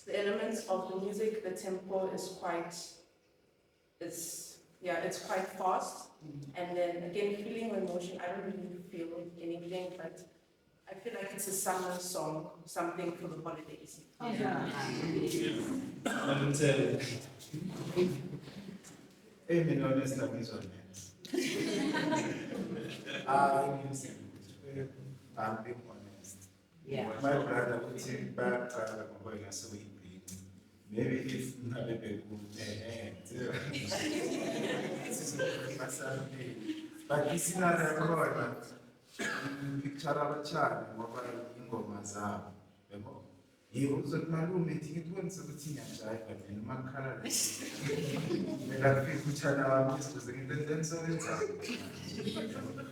The elements of the music, the tempo is quite, it's quite fast. And then again, feeling emotion, I don't really feel anything, but I feel like it's a summer song, something for the holidays. Oh, yeah. Amen, honest, I'm being honest. Yeah. My brother put him back, so maybe if I but this is not a record. Picture of a child, what ingoma zabo. You also malume it won't be but in Makara.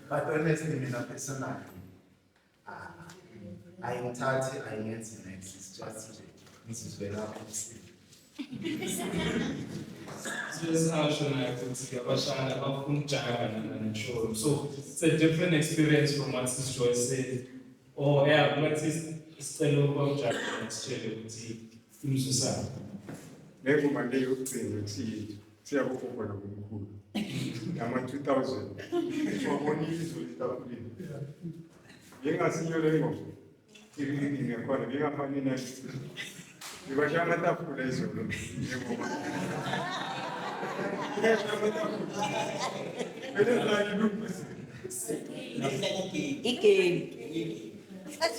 But honestly, in a personal, I am 30, I am next. It's just this is where I see. So this is how Shona show. So it's a different experience from what Sis Joyce said. Oh yeah, what is still about Jack next year with the society. Never Monday you see Siabuko Kumku. I'm 2000. For 1 year is with that. Being a senior level, being a corner, being a funny next. You were young enough for this.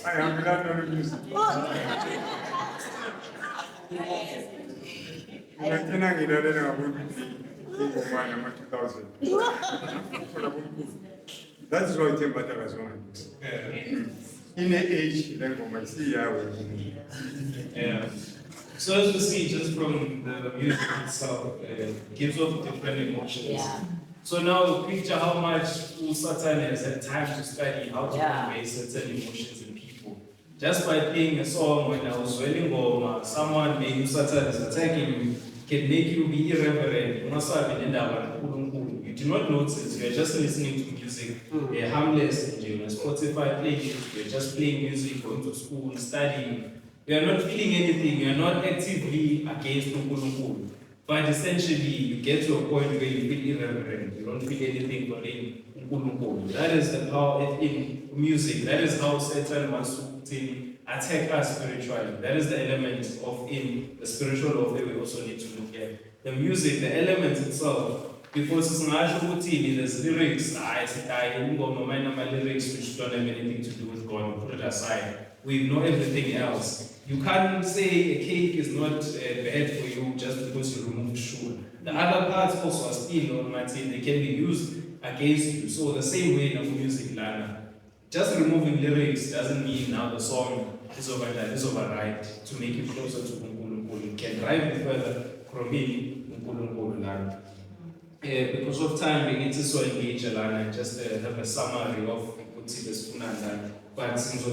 I am glad to music. That's why I think was one. In the age, then I see Yeah. So as we see, just from the music itself, it gives off different emotions. Yeah. So now picture how much Satan has had time to study how to convey certain emotions in people. Just by playing a song when I was dwelling home, someone maybe Satan is attacking you, can make you be irreverent. You do not notice, you're just listening to music, you're harmless, and you're on Spotify playlist, you're just playing music, going to school, studying. You're not feeling anything, you're not actively against Nkulunkulu. But essentially, you get to a point where you feel irreverent, you don't feel anything but in Nkulunkulu. That is the power in music, that is how Satan wants to attack us spiritually. That is the element of in the spiritual warfare we also need to look at. The music, the element itself, Because it's not there's lyrics, my lyrics which don't have anything to do with God, put it aside. We know everything else. You can't say a cake is not bad for you just because you remove sugar. The other parts also are still on material, they can be used against you. So the same way in music, Lana. Just removing lyrics doesn't mean now the song is override to make it closer to Nkulunkulu. It can drive it further from me, Nkulunkulu Lana. Because of time, we need to so engage Lana and just have a summary of what's this Funanda. But since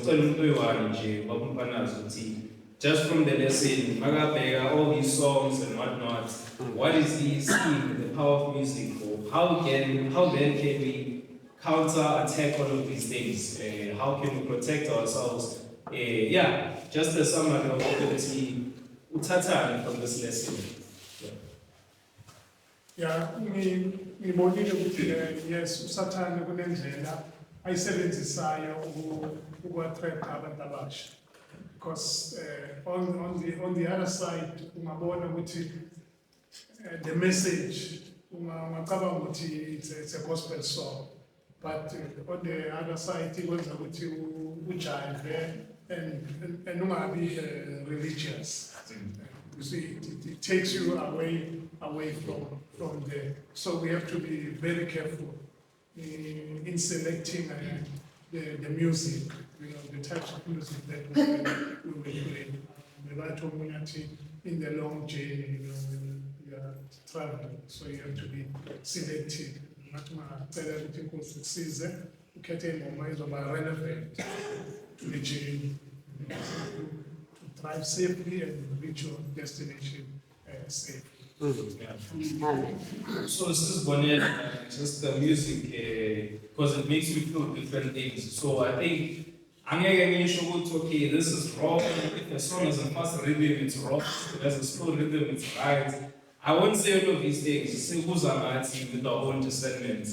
just from the lesson, Magabega, all these songs and whatnot, what is the scheme, the power of music, or how then can we counter attack all of these things? How can we protect ourselves? Just a summary of ability utatani from this lesson. Ngibonile ukuthi yes usathane kunendlela ayisebenzisayo uku-attract abantu abasha. Because on the other side ungabona ukuthi the message ungacabanga ukuthi it's a gospel song, but on the other side ikwenza ukuthi ujive and ungabi religious. You see, it takes you away from there. So we have to be very careful in selecting the music, the types of music that we will play. In the long journey, when you are traveling, so you have to be selective. Everything relevant to the journey. To drive safely and reach your destination safely. So this is just the music, because it makes you feel different things. So I think okay, this is rock. If a song is a fast rhythm, it's rock. If there's a slow rhythm, it's right. I won't say all of these things. With the whole discernment,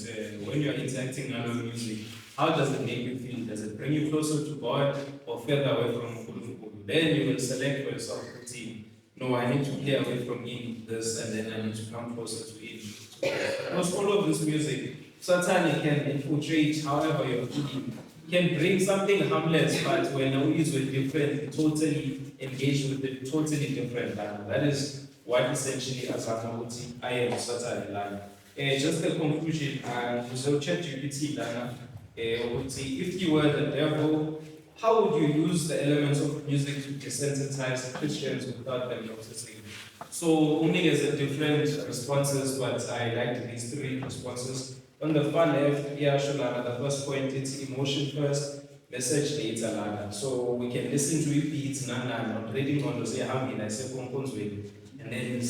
when you're interacting with music, how does it make you feel? Does it bring you closer to God or further away from Nkulunkulu? Then you will select for yourself routine. No, I need to play away from this, and then I need to come closer to it. Because all of this music, Satan can infiltrate however you're feeling. Can bring something harmless, but when always with different, totally engaged with it, totally different. That is what essentially as I am Satan. Just a conclusion, so ChatGPT, if you were the devil, how would you use the elements of music to desensitize Christians without them noticing? So only as a different responses, but I liked these three responses. On the far left, the first point, it's emotion first, message later. So we can listen to it beats, not reading on to say how many I say and then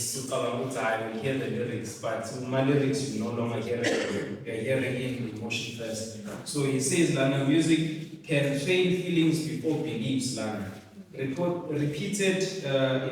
we hear the lyrics, but my lyrics you no longer hear it, you're hearing in emotion first. So he says that music can train feelings before beliefs. Repeated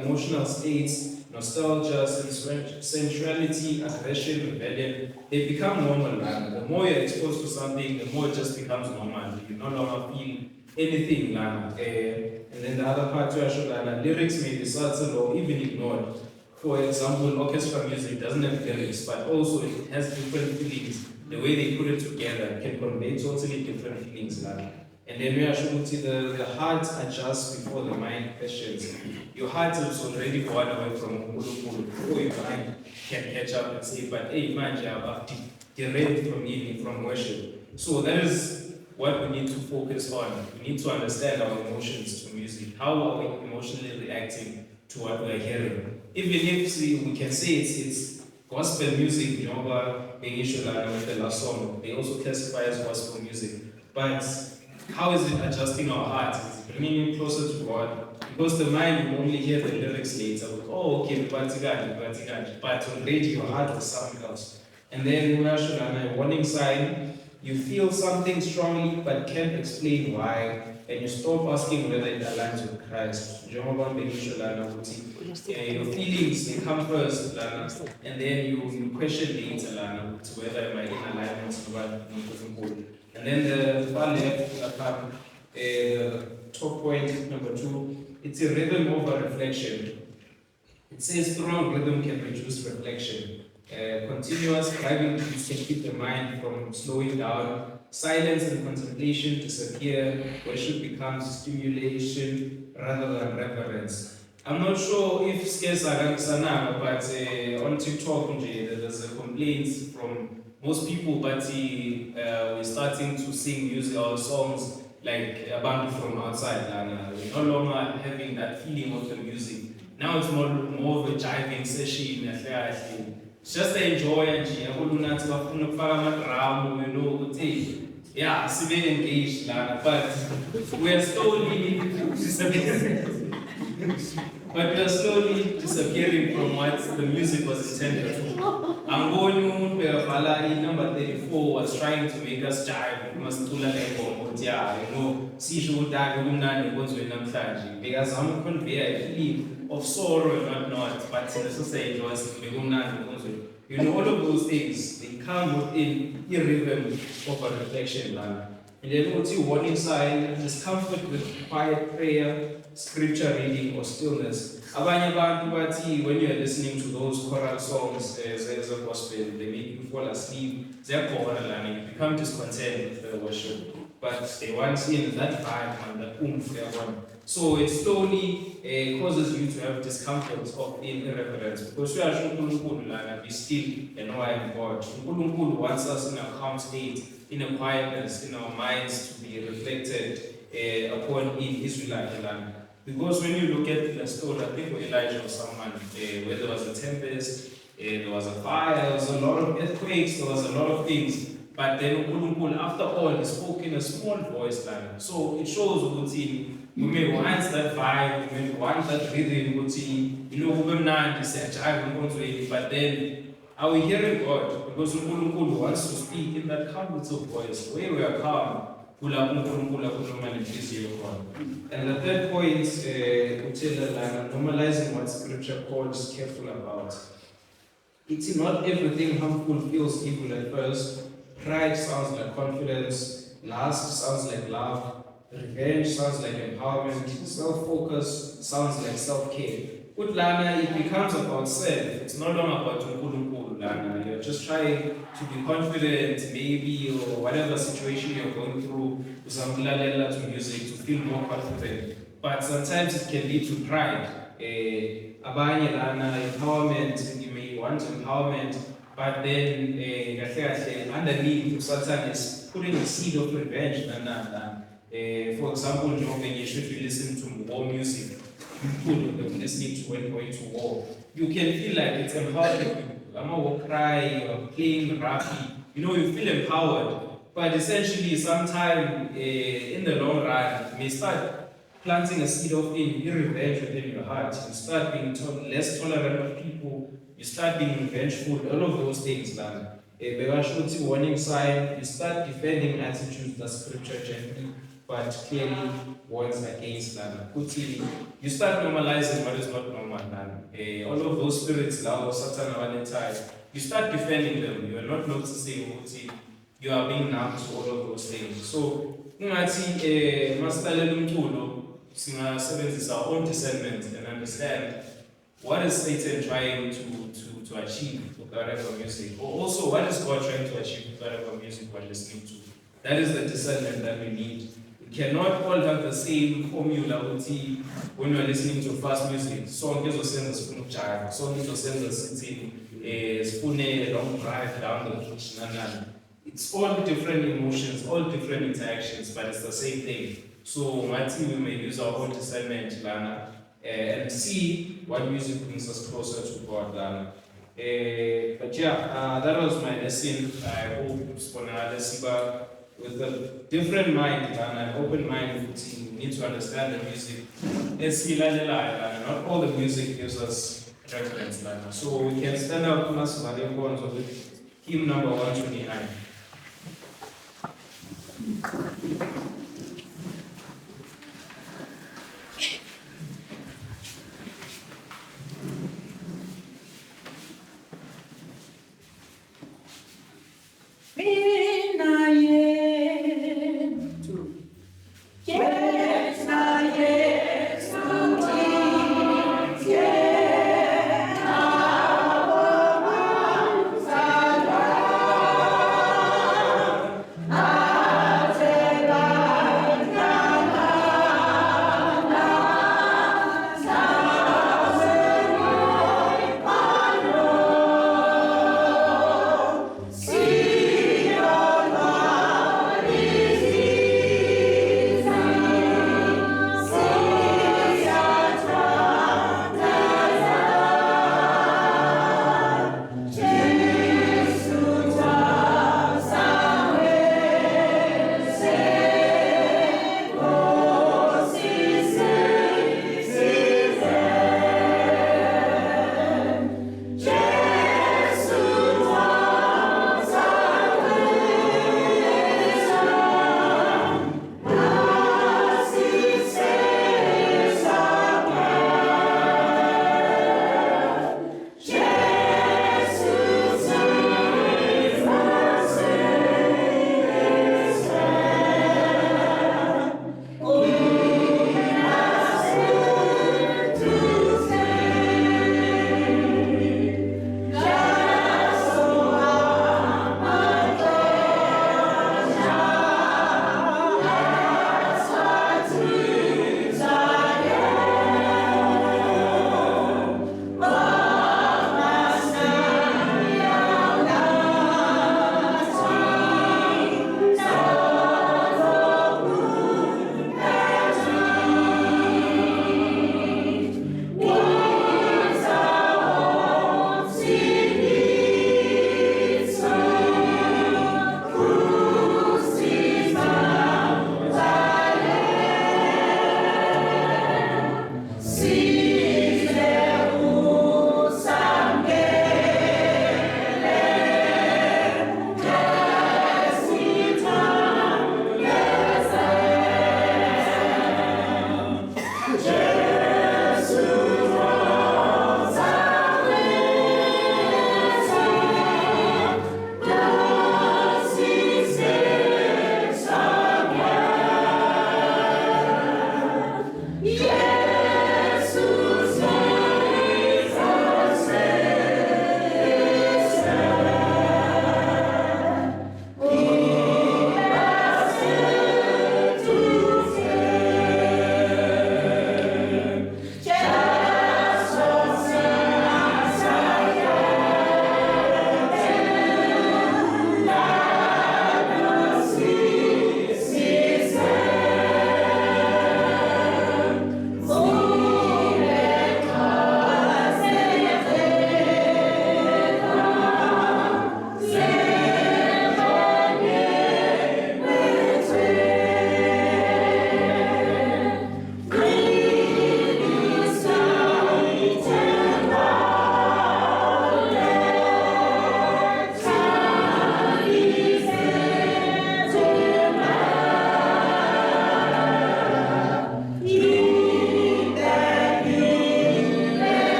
emotional states, nostalgia, sensuality, aggression, rebellion, they become normal. The more you're exposed to something, the more it just becomes normal. You no longer feel anything. And then the other part to show lyrics may be subtle or even ignored. For example, orchestra music doesn't have lyrics, but also it has different feelings. The way they put it together can convey totally different feelings. And then we are showing the heart adjusts before the mind questions. Your heart is already gone away from Nkulunkulu before your mind can catch up and say, but hey, man, I've derailed from healing, from worship. So that is what we need to focus on. We need to understand our emotions to music. How are we emotionally reacting to what we're hearing? Even if we can say it's gospel music, with the last song, they also classify as gospel music. But how is it adjusting our hearts? Is it bringing it closer to God? Because the mind will only hear the lyrics later. Oh, okay, but already your heart was something else. And then a warning sign, you feel something strongly but can't explain why, and you stop asking whether it aligns with Christ. Your feelings, they come first, and then you question later whether am I in alignment with God. And then the far left, top point number 2, it's a rhythm over reflection. It says strong rhythm can reduce reflection. Continuous driving beats can keep the mind from slowing down. Silence and contemplation disappear. Worship becomes stimulation rather than reverence. I'm not sure if scarce Sana, but on TikTok there's a complaint from most people, but we're starting to sing music or songs like a band from outside, and we're no longer having that feeling of the music. Now it's more of a jiving session. It's just to enjoy and yeah, civil engaged, but we are slowly disappearing. But we are slowly disappearing from what the music was intended for. Angonyu Pevala number 34 was trying to make us jive. We must do like yeah, you know, see you die because we're not because I'm convey a feeling of sorrow and whatnot, but in the society was you know, all of those things, they come within a rhythm of a reflection. And then what's your warning sign? Discomfort with quiet prayer, scripture reading, or stillness. When you are listening to those choral songs, as a gospel, they make you fall asleep. They're choral and you become discontent with the worship. But they want in that vibe and that oomph they want. So it slowly causes you to have discomfort of being irreverent. Because we are we still and why I'm God. Nkulunkulu wants us in a calm state, in a quietness, in our minds to be reflected upon in Israelite land. Because when you look at the story, I think with Elijah or someone, where there was a tempest, there was a fire, there was a lot of earthquakes, there was a lot of things. But then after all, he spoke in a small voice line. So it shows routine. We may want that vibe, we may want that rhythm routine. You know, we may say, but then are we hearing God? Because Nkulunkulu wants to speak in that calm little voice. Where we are calm. And the third point, normalizing what scripture calls careful about. It's not everything harmful feels evil at first. Pride sounds like confidence, lust sounds like love, revenge sounds like empowerment, self-focus sounds like self-care. With Lana, it becomes about self. It's no longer about Nkulunkulu, Lana. You're just trying to be confident, maybe, or whatever situation you're going through, to music, to feel more confident. But sometimes it can lead to pride. Abanye Lana, empowerment, you may want empowerment, but then underneath, Satan is putting a seed of revenge. For example, when you should listen to war music, listening to when going to war, you can feel like it's empowering. I'm a cry, or playing rappy. You know, you feel empowered. But essentially, sometime in the long run, you may start planting a seed of revenge within your heart. You start being less tolerant of people. You start being revengeful. All of those things, a warning sign. You start defending attitudes that scripture gently but clearly warns against them. You start normalizing what is not normal. All of those spirits, Satan, you start defending them. You are not noticing you are being numb to all of those things. So, our own discernment and understand what is Satan trying to achieve with whatever music, or also what is God trying to achieve with whatever music we're listening to. That is the discernment that we need. We cannot all have the same formula when we're listening to fast music. Song is sense of child, song is sense sitting, a long drive down the kitchen. It's all different emotions, all different interactions, but it's the same thing. So, we may use our own discernment, Lana, and see what music brings us closer to God, Lana. But yeah, that was my lesson. I hope it's going to with a different mind and an open mind. We need to understand the music. Not all the music gives us reference. So we can stand up with hymn number 129.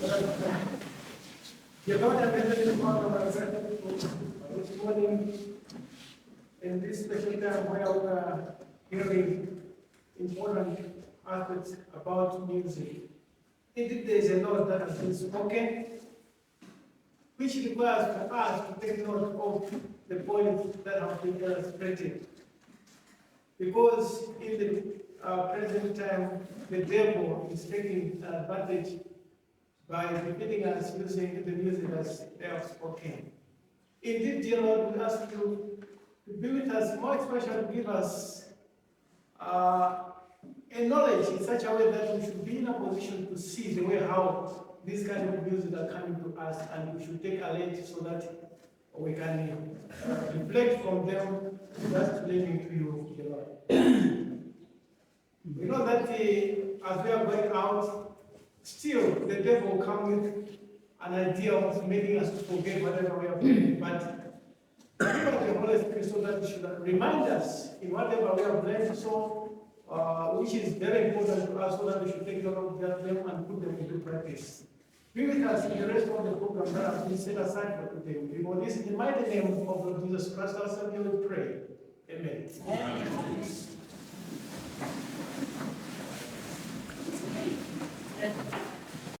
The Lord has been in front of us this morning in this special time where we are hearing important aspects about music. Indeed, there is a lot that has been spoken, which requires for us to take note of the points that have been illustrated. Because in the present time, the devil is taking advantage by defeating us using the music as they have spoken. Indeed, dear Lord, we ask you to be with us, more especially give us a knowledge in such a way that we should be in a position to see the way how these kind of music are coming to us, and we should take alert so that we can reflect from them, just living to you, dear Lord. We know that as we are going out, still the devil will come with an idea of making us to forget whatever we have learned, but give us the Holy Spirit so that we should remind us in whatever we have learned, so which is very important to us, so that we should take note of them and put them into practice. Be with us in the rest of the program that has been set aside for today. We want this in the mighty name of Lord Jesus Christ, our Savior, we pray. Amen.